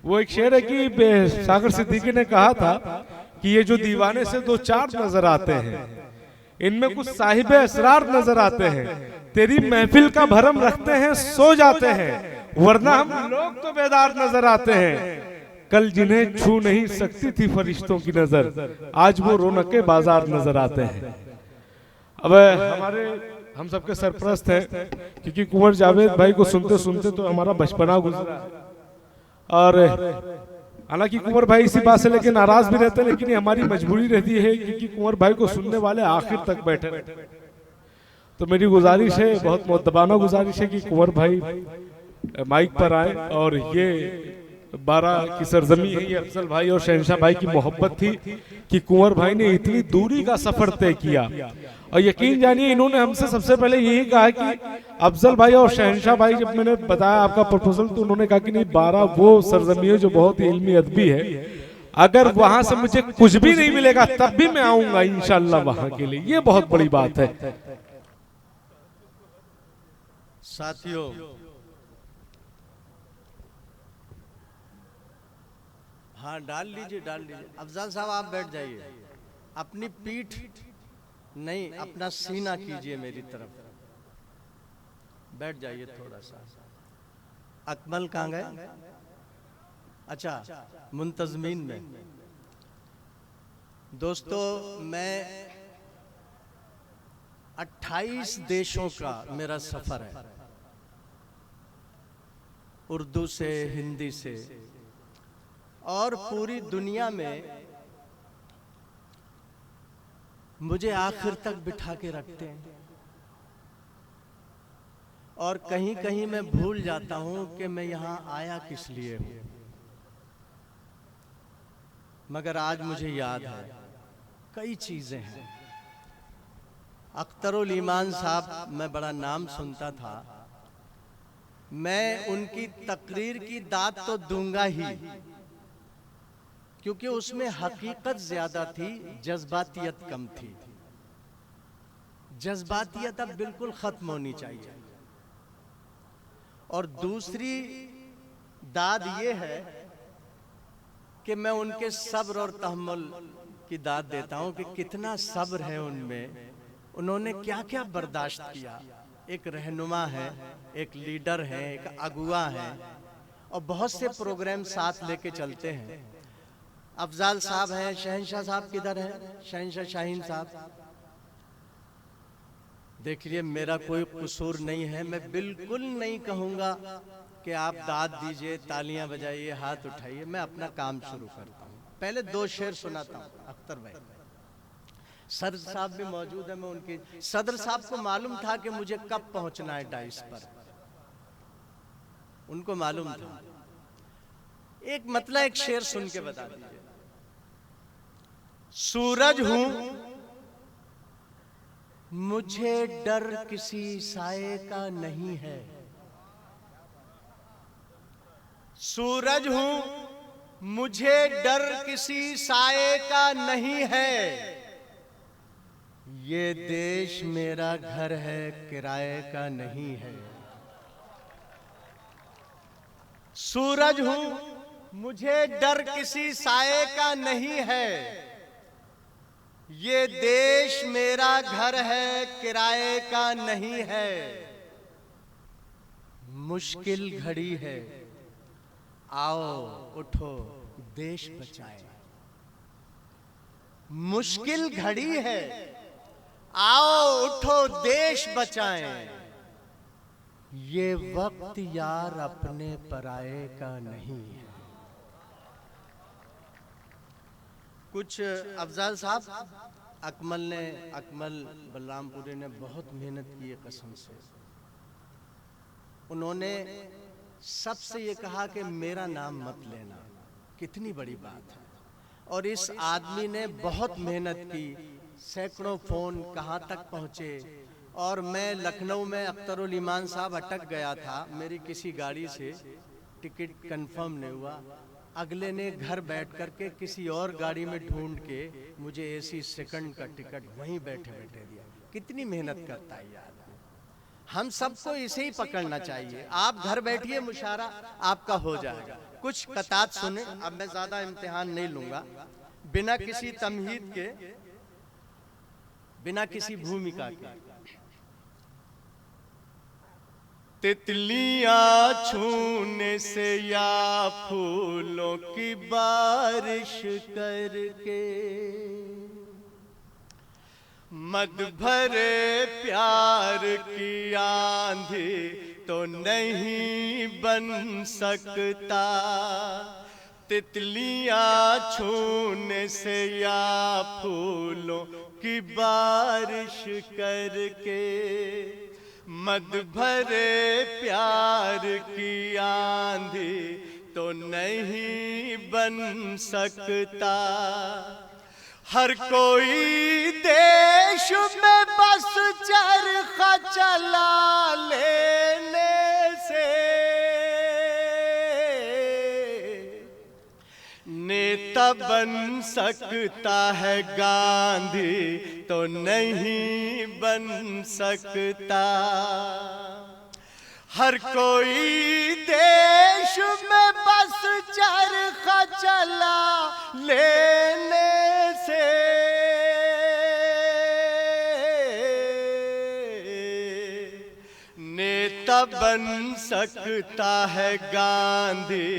वो एक शेर है कि सागर सिद्दीकी ने कहा था कि ये जो दीवाने से दो चार नजर आते हैं, इनमें कुछ साहिब असरार नजर आते हैं, तेरी महफिल का भरम रखते हैं सो जाते हैं, वरना हम लोग तो बेदार नजर आते हैं। कल जिन्हें छू नहीं सकती थी फरिश्तों की नजर, आज वो रौनके बाजार नजर आते हैं। अब हमारे हम सबके सरप्रस्त हैं, क्योंकि कुंवर जावेद भाई को सुनते सुनते तो हमारा बचपना गुजरा। और हालांकि कुंवर भाई इसी बात से लेके नाराज भी रहते हैं, लेकिन ये हमारी मजबूरी रहती है क्योंकि कुंवर भाई को सुनने वाले आखिर तक बैठे रहते हैं। तो मेरी गुजारिश है, बहुत मुअद्दबाना गुजारिश है कि कुंवर भाई माइक पर आए। और ये 12 की सरजमी है, ये अफजल भाई और शहनशाह भाई की मोहब्बत थी कि कुंवर भाई ने इतनी दूरी का सफर तय किया। और यकीन जानिए इन्होंने हमसे सबसे पहले यही कहा कि अफजल भाई और शहनशाह भाई, जब मैंने बताया आपका प्रपोजल तो उन्होंने कहा कि नहीं, 12 वो सरजमी है जो बहुत ही इल्मी अदबी है, अगर वहां से मुझे कुछ भी नहीं मिलेगा तब भी मैं आऊंगा इंशाल्लाह वहां के लिए। ये बहुत बड़ी बात है। साथियों, हाँ डाल लीजिए, डाल लीजिए। अफजल साहब आप बैठ जाइए, अपनी पीठ नहीं अपना सीना कीजिए मेरी तरफ, बैठ जाइए थोड़ा सा। अकमल कहाँ गए? अच्छा, मुंतजमीन में। दोस्तों, मैं 28 देशों का मेरा सफर है, उर्दू से, हिंदी से, और पूरी दुनिया में मुझे आखिर तक बिठा के रखते हैं। और कहीं कहीं मैं भूल जाता हूं कि मैं यहां आया किस लिए हूं, मगर आज मुझे याद है कई चीजें हैं। अख्तरुल ईमान साहब, मैं बड़ा नाम सुनता था, मैं उनकी तकरीर की दाद तो दूंगा ही, क्योंकि उसमें हकीकत ज्यादा थी, जज्बातियत कम थी। जज्बातियत अब बिल्कुल खत्म होनी चाहिए। और दूसरी दाद ये है कि मैं उनके सब्र और तहम्मुल की दाद देता हूं कि कितना सब्र है उनमें, उन्होंने क्या क्या बर्दाश्त किया। एक रहनुमा है, एक लीडर है, एक अगुआ है, और बहुत से प्रोग्राम साथ लेके चलते हैं। अफजाल साहब हैं, शहनशाह साहब किधर हैं? शहनशाह शाहीन साहब, देखिए मेरा कोई कसूर नहीं है, मैं बिल्कुल नहीं कहूँगा कि आप दाद दीजिए, तालियां बजाइए, हाथ उठाइए। मैं अपना काम शुरू करता हूँ। पहले 2 शेर सुनाता हूँ। अख्तर भाई, सदर साहब भी मौजूद है, मैं उनकी, सदर साहब को मालूम था कि मुझे कब पहुंचना है डाइस पर, उनको मालूम था। एक शेर सुन के बता दीजिए। सूरज हूं, मुझे डर किसी साए का नहीं है। सूरज हूं, मुझे डर किसी साए का नहीं है। ये देश मेरा घर है, किराए का नहीं है। सूरज हूं, मुझे डर किसी साए का नहीं है। ये देश मेरा घर है, किराए का नहीं है। मुश्किल घड़ी है, आओ उठो देश बचाए। मुश्किल घड़ी है, आओ उठो देश बचाएं। ये वक्त यार अपने पराये का नहीं है। कुछ अफजाल साहब, अकमल बलरामपुरी ने बहुत मेहनत की है कसम से। उन्होंने सबसे ये कहा कि मेरा नाम मत लेना, कितनी बड़ी बात है। और इस आदमी ने बहुत मेहनत की, सैकड़ों फोन कहाँ तक पहुँचे। और मैं लखनऊ में अख्तरुल ईमान साहब अटक गया था, मेरी किसी गाड़ी से टिकट कंफर्म नहीं हुआ। अगले ने घर बैठ करके किसी और गाड़ी में ढूंढ के मुझे एसी सेकंड का टिकट वहीं बैठे बैठे दिया। कितनी मेहनत करता है यार। हम सबको इसे ही पकड़ना चाहिए। आप घर बैठिए, मुशारा आपका हो जाएगा। कुछ कतात सुने। अब मैं ज्यादा इम्तिहान नहीं लूंगा, बिना किसी तमहीद के, बिना किसी भूमिका के। तितलियां छूने से या फूलों की बारिश करके, मद भरे प्यार की आंधी तो नहीं बन सकता। तितलियां छूने से या फूलों की बारिश करके, मद भरे प्यार की आंधी तो नहीं बन सकता। हर कोई देश में बस चरखा चला लेने से नेता बन सकता है, गांधी तो नहीं बन सकता। हर कोई देश में बस चरखा चला लेने से नेता बन सकता है, गांधी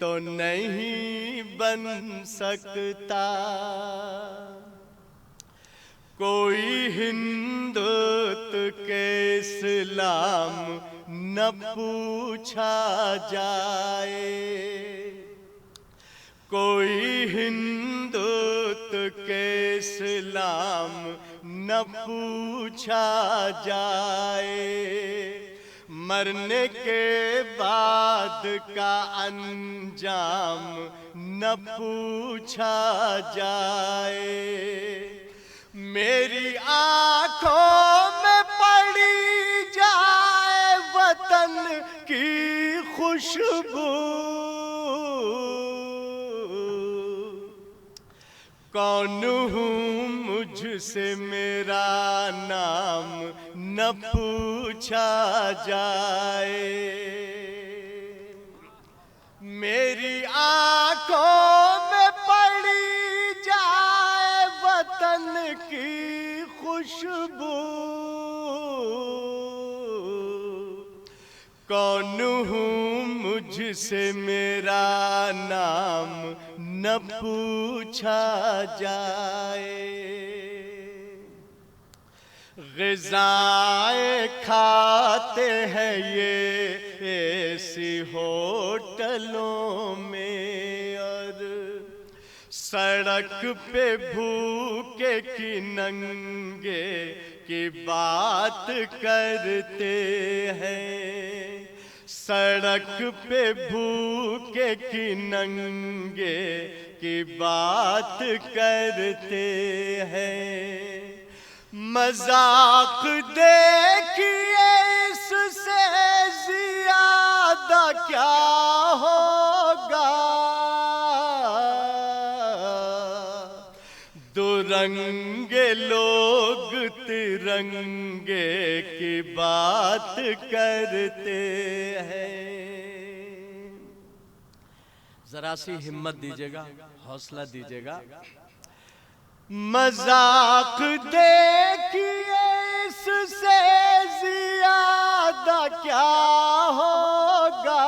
तो नहीं बन सकता। कोई हिंदुत्व के इस्लाम न पूछा जाए, कोई हिंदुत्व के इस्लाम न पूछा जाए। मरने के बाद का अंजाम न पूछा जाए। मेरी आंखों में पड़ी जाए वतन की खुशबू, कौन हूँ मुझसे मेरा नाम न पूछा जाए। मेरी आंखों में पड़ी जाए वतन की खुशबू, कौन हूँ मुझसे मेरा नाम न पूछा जाए। ग़िज़ाएं खाते हैं ये ऐसी होटलों में, और सड़क पे भूखे की नंगे की बात करते हैं। सड़क पे भूखे की नंगे की बात करते हैं। मजाक देखिए इससे ज्यादा क्या होगा। दुरंगे लोग तिरंगे की बात करते हैं। जरा सी हिम्मत दीजिएगा, हौसला दीजिएगा। मजाक देखिए इससे ज्यादा क्या होगा।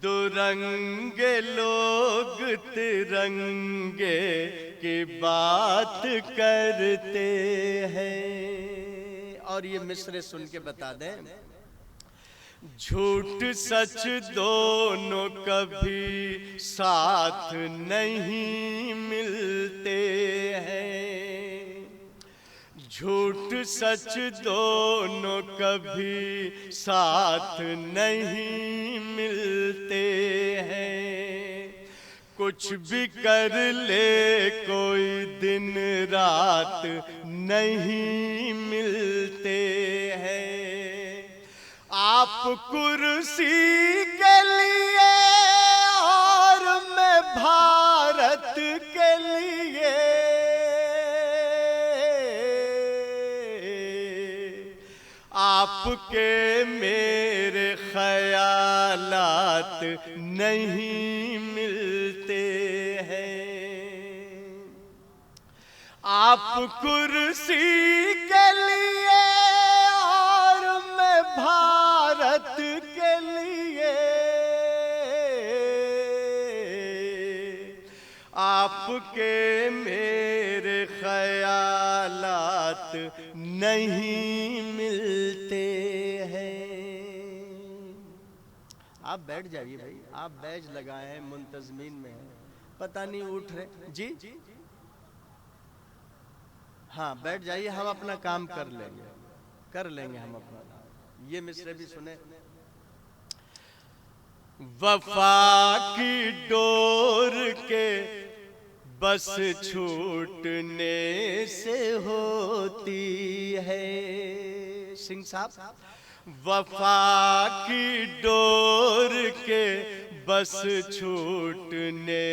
दुरंगे लोग तिरंगे की बात करते हैं। और ये मिसरे सुन के बता दें, झूठ सच दोनों कभी साथ नहीं मिलते हैं। झूठ सच दोनों कभी साथ नहीं मिलते हैं। कुछ भी कर ले कोई दिन रात नहीं मिलते हैं। आप कुर्सी के लिए और मैं भारत के लिए, आपके मेरे ख्यालात नहीं मिलते हैं। आप कुर्सी के लिए और मैं भारत के लिए, आपके मेरे ख्यालात नहीं मिलते हैं। आप बैठ जाइए भाई, आप बैज लगाए हैं, मुंतजमीन में हैं, पता नहीं उठ रहे जी। हाँ बैठ जाइए, हम अपना काम कर लेंगे हम अपना काम। ये मिसरे भी सुने। वफा की डोर के बस छूटने से होती है। सिंह साहब, वफा की डोर के बस छूटने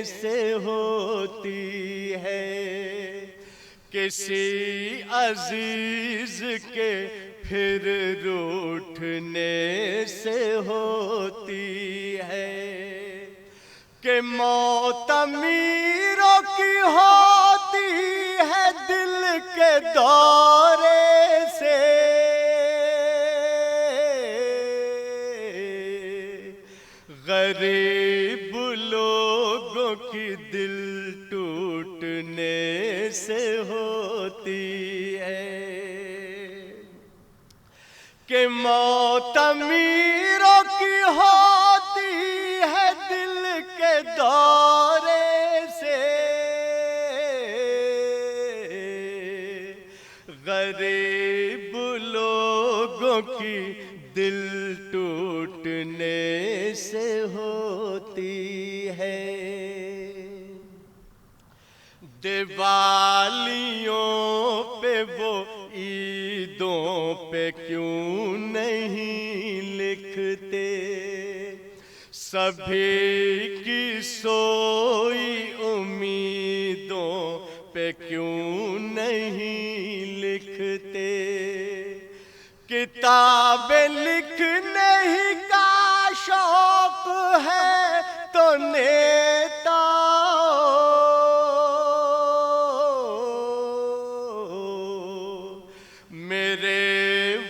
से होती है। किसी अजीज के फिर रूठने से होती है। कि मौत अमीरों की होती है दिल के दौरे से। गरीब लोगों की दिल टूटने से होती है। कि मौत अमीरों की होती है दिल के दौरे से। गरीब लोगों की दिल टूटने से होती है। दिवालियों पे वो ईदों पे क्यों नहीं लिखते। सभी की सोई उम्मीदों पे क्यों नहीं लिखते। किताबें लिखने ही का शौक है तो नेता मेरे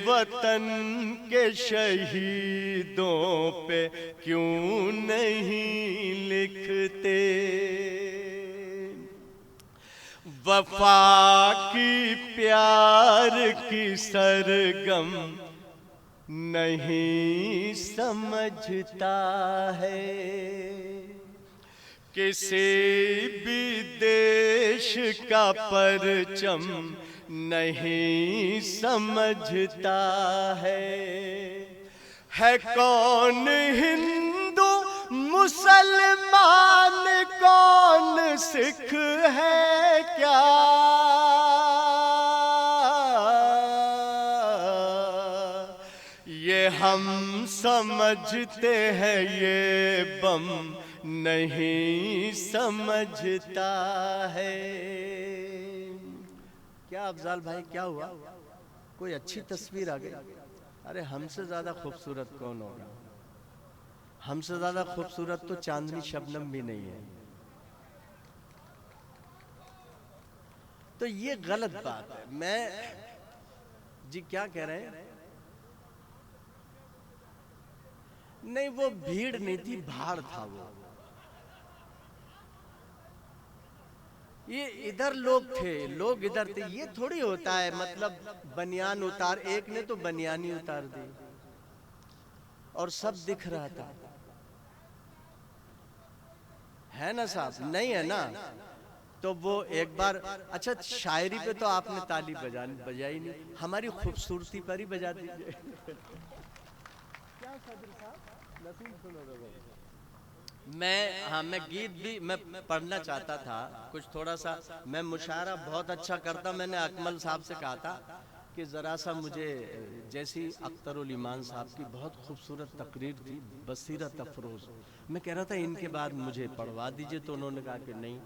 वतन के शहीदों पे क्यों नहीं लिखते। वफा की प्यार की सरगम नहीं समझता है। किसी भी देश का परचम नहीं समझता है कौन हिंदू मुसलमान कौन सिख है क्या। ये हम समझते हैं ये बम नहीं समझता है। क्या अफजाल भाई क्या हुआ, कोई अच्छी तस्वीर आ गई? अरे हमसे ज्यादा खूबसूरत कौन होगा? हमसे ज्यादा खूबसूरत तो चांदनी शबनम भी नहीं है। तो ये गलत बात है। मैं जी क्या कह रहे हैं? नहीं वो भीड़ नहीं थी, भाड़ था वो। ये इधर लोग थे, लोग इधर थे। ये थोड़ी होता है मतलब बनियान उतार, एक ने तो बनियानी उतार दी और सब दिख रहा था, है ना साहब? नहीं है ना? तो वो एक बार अच्छा शायरी पे तो आपने ताली बजाई नहीं, हमारी खूबसूरती पर ही बजा दीजिए। क्या सदर साहब नसीब सुनो दो। मैं गीत भी मैं पढ़ना चाहता था कुछ थोड़ा सा। मैं मुशायरा बहुत अच्छा करता। मैंने अकमल साहब से कहा था कि ज़रा सा मुझे जैसी अख्तरुल ईमान साहब की बहुत खूबसूरत तकरीर थी, बसीरत अफरोज़, मैं कह रहा था इनके बाद मुझे पढ़वा दीजिए। तो उन्होंने कहा कि नहीं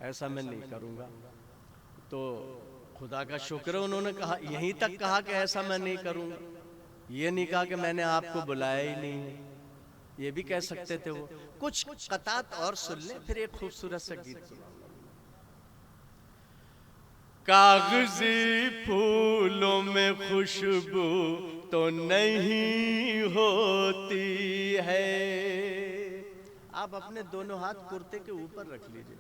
ऐसा मैं नहीं करूँगा। तो खुदा का शुक्र है उन्होंने कहा, यहीं तक कहा कि ऐसा मैं नहीं करूँगा। ये नहीं कहा कि मैंने आपको बुलाया ही नहीं है, ये भी कह सकते थे वो। कुछ कतात और सुन ले, फिर एक खूबसूरत सा गीत सुना। कागजी फूलों में खुशबू तो नहीं होती है। आप अपने दोनों हाथ कुर्ते के ऊपर रख लीजिए।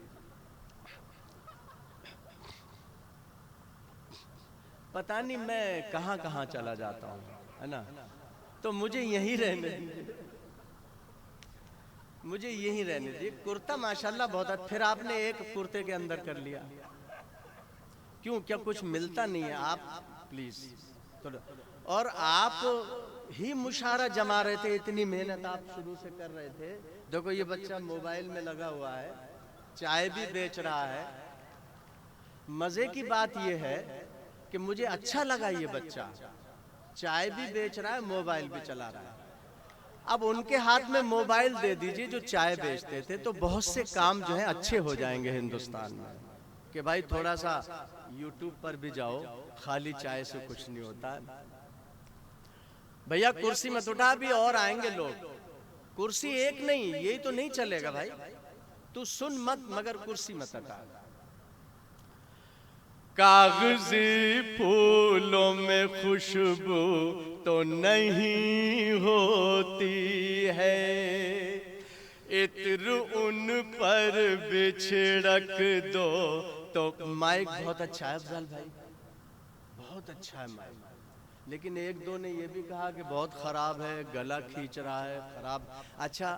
पता नहीं मैं कहां कहां चला जाता हूं, है ना, तो मुझे यहीं रहने दीजिए, मुझे यहीं रहने दीजिए। कुर्ता माशाल्लाह बहुत है, फिर आपने एक कुर्ते के अंदर कर लिया क्यों? क्या कुछ मिलता नहीं है? आप प्लीज थोड़ा, और आप ही मुशारा जमा रहे थे, इतनी मेहनत आप शुरू से कर रहे थे। देखो ये बच्चा मोबाइल में लगा हुआ है, चाय भी बेच रहा है। मजे की बात यह है कि मुझे अच्छा लगा, ये बच्चा चाय भी बेच रहा है, मोबाइल भी चला रहा है। अब उनके हाथ में मोबाइल दे दीजिए जो चाय बेचते थे, तो बहुत से काम जो है अच्छे हो जाएंगे हिंदुस्तान में। कि भाई थोड़ा सा YouTube पर भी जाओ, खाली चाय से कुछ नहीं होता। भैया कुर्सी मत उठा, अभी और आएंगे लोग। कुर्सी एक नहीं, यही तो नहीं चलेगा भाई। तू सुन मत, मगर कुर्सी मत हटा। कागजी फूलों में खुशबू तो नहीं होती है, इत्र उन पर बिछड़क दो तो। माइक बहुत अच्छा है अफजल भाई, बहुत अच्छा है माइक, लेकिन एक दो ने ये भी कहा कि बहुत खराब है, गला खींच रहा है, खराब। अच्छा,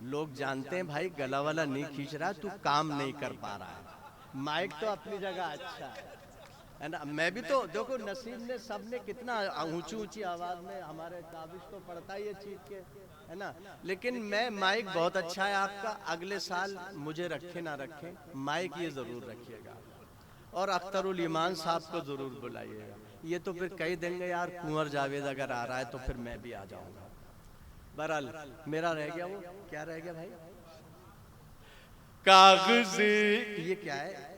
लोग जानते हैं भाई गला वाला नहीं खींच रहा, तू काम नहीं कर पा रहा है। माइक तो अपनी जगह अच्छा है ना। मैं भी तो देखो, नसीब ने सबने कितना ऊंची ऊंची आवाज में, हमारे काबिश तो पड़ता ही है चीख के, है ना। लेकिन मैं, माइक बहुत अच्छा है आपका, अगले साल मुझे रखे ना रखे, माइक ये जरूर रखिएगा, और अख्तरुल ईमान साहब को जरूर बुलाइएगा। ये तो फिर कह देंगे यार कुंवर जावेद अगर आ रहा है तो फिर मैं भी आ जाऊंगा। बहरहाल मेरा रह गया, वो क्या रह गया भाई? कागजी, ये क्या है?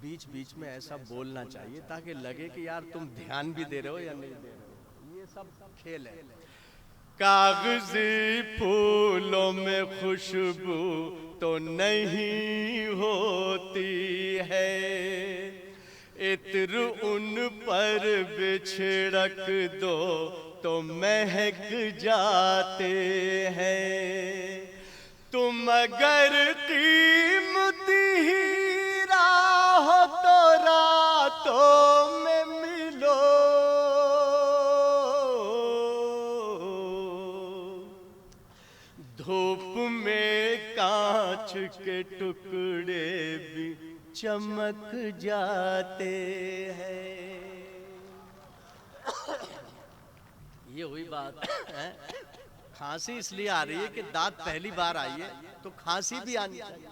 बीच बीच में ऐसा बोलना चाहिए ताकि लगे कि यार तुम ध्यान भी दे रहे हो या नहीं दे रहे हो। ये सब खेल है। कागजी फूलों में खुशबू तो नहीं होती है, इत्र उन पर बिछड़क दो तो महक जाते हैं। तुम अगर कीमती हीरा हो तो रातों में मिलो, धूप में कांच के टुकड़े भी चमक जाते हैं। ये हुई बात है। खांसी इसलिए आ रही है कि दांत पहली बार आई है, तो खांसी भी आनी चाहिए।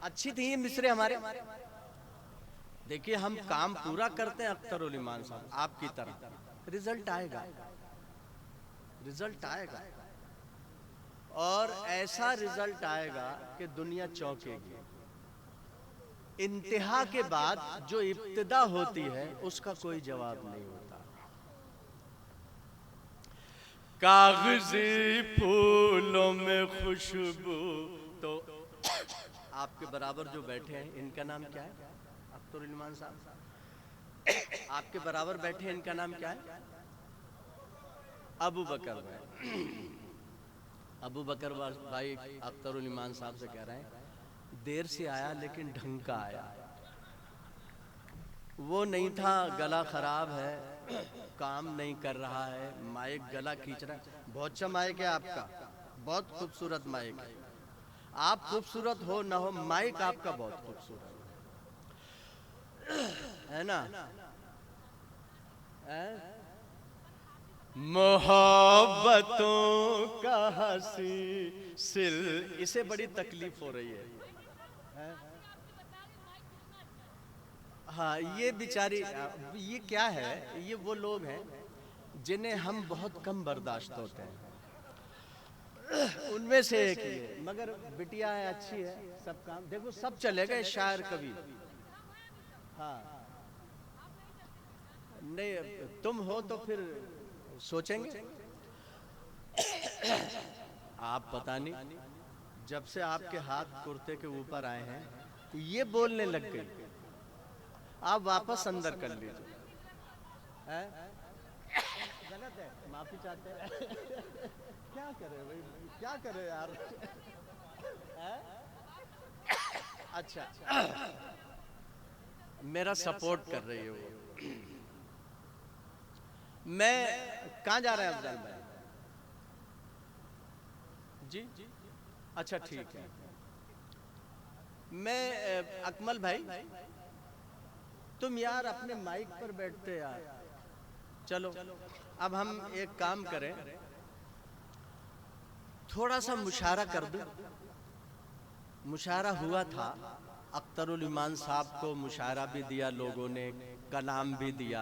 अच्छी थी ये मिसरे हमारे। देखिए हम काम पूरा करते हैं अख्तरुल ईमान साहब आपकी तरह, रिजल्ट आएगा, रिजल्ट आएगा, और ऐसा रिजल्ट आएगा कि दुनिया चौंकेगी। इंतहा के बाद जो इब्तिदा होती है उसका कोई जवाब नहीं होता। कागजी फूलों में खुशबू तो। आपके बराबर जो बैठे हैं इनका नाम क्या है? अख्तरुल ईमान साहब आपके बराबर बैठे हैं, इनका नाम क्या है? अबू बकर भाई। अबू बकर भाई अख्तरुल ईमान साहब से कह रहे हैं, देर से आया लेकिन ढंग का आया। वो नहीं था गला खराब है, काम नहीं कर रहा है, माइक गला खींच रहा है। बहुत अच्छा माइक है आपका, बहुत खूबसूरत माइक है। आप खूबसूरत हो ना हो, माइक आपका बहुत खूबसूरत है ना। मोहब्बतों का हंसी सिल, इसे बड़ी तकलीफ हो रही है। हाँ ये बेचारी, ये क्या है, ये वो लोग हैं जिन्हें हम बहुत कम बर्दाश्त होते हैं, उनमें से एक ही। मगर बिटिया है, अच्छी है, सब काम देखो सब चले गए। शायर कवि, हाँ नहीं तुम हो तो फिर सोचेंगे। आप पता नहीं जब से आपके हाथ कुर्ते के ऊपर आए हैं ये बोलने लग गई। आप वापस अंदर कर लीजिए। हैं? गलत है, माफी चाहते हैं। क्या करे भाई, क्या करे यार। हैं? अच्छा, मेरा सपोर्ट कर रही है वो। मैं कहाँ जा रहे हैं अफजल भाई? जी, अच्छा ठीक है। मैं अकमल भाई, तुम यार अपने माइक पर बैठते यार। चलो अब हम एक काम करें, थोड़ा सा मुशारा कर दो। मुशारा हुआ था, अख्तरुल ईमान साहब को मुशारा भी दिया लोगों ने, कलाम भी दिया।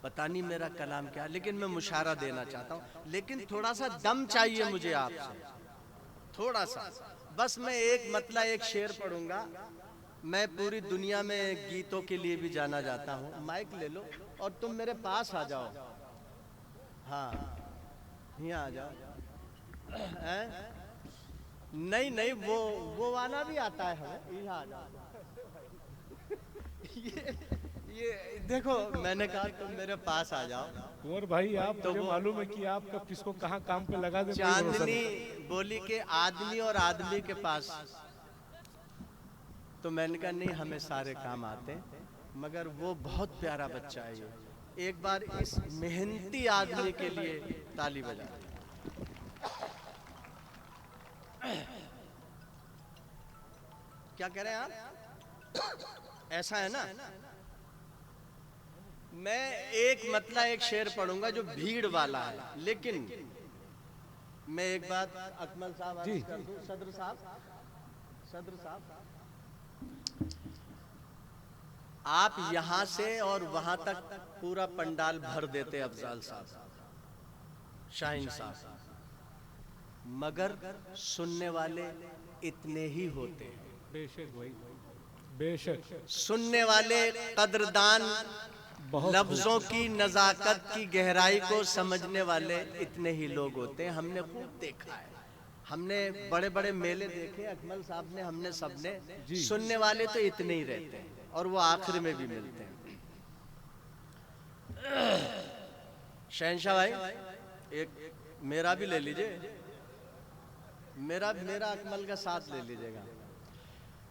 पता नहीं मेरा कलाम क्या, लेकिन मैं मुशारा देना चाहता हूँ। लेकिन थोड़ा सा दम चाहिए मुझे आपसे, थोड़ा सा। बस मैं एक मतला एक शेर पढ़ूंगा। मैं पूरी दुनिया में गीतों के लिए भी जाना जाता हूँ। माइक ले लो और तुम मेरे पास आ जाओ। हाँ, यहाँ आ जाओ। हैं? नहीं नहीं, वो वाला भी आता है हमें। यहाँ आ जाओ। ये देखो, मैंने कहा तुम मेरे पास आ जाओ। कुंवर भाई, आप तो मुझे मालूम है कि आप कब किसको कहाँ काम पे लगा दे, कोई भरोसा चांदनी नहीं। बोली के आदमी और आदमी के पास, तो मैंने कहा नहीं हमें सारे काम आते हैं, मगर वो बहुत प्यारा बच्चा है ये। एक बार इस मेहनती आदमी के लिए ताली बजा। क्या कह रहे हैं आप? ऐसा है ना, मैं एक मतला एक शेर पढ़ूंगा जो भीड़ वाला है। लेकिन मैं एक बात अकमल साहब अर्ज कर दूं, सदर साहब, आप यहां से और वहां तक पूरा पंडाल भर देते अफजाल साहब, शाहीन साहब, मगर सुनने वाले इतने ही होते हैं। बेशक भाई, बेशक। सुनने वाले कदरदान, लफ्जों की नजाकत की गहराई को समझने वाले इतने ही लोग होते हैं। हमने खूब देखा है, हमने बड़े बड़े मेले देखे, अकमल साहब ने, हमने सबने। सुनने वाले तो इतने ही रहते हैं और वो आखिर में भी मिलते हैं। शहंशाह भाई, एक मेरा भी ले लीजिए, मेरा अकमल का साथ ले लीजिएगा।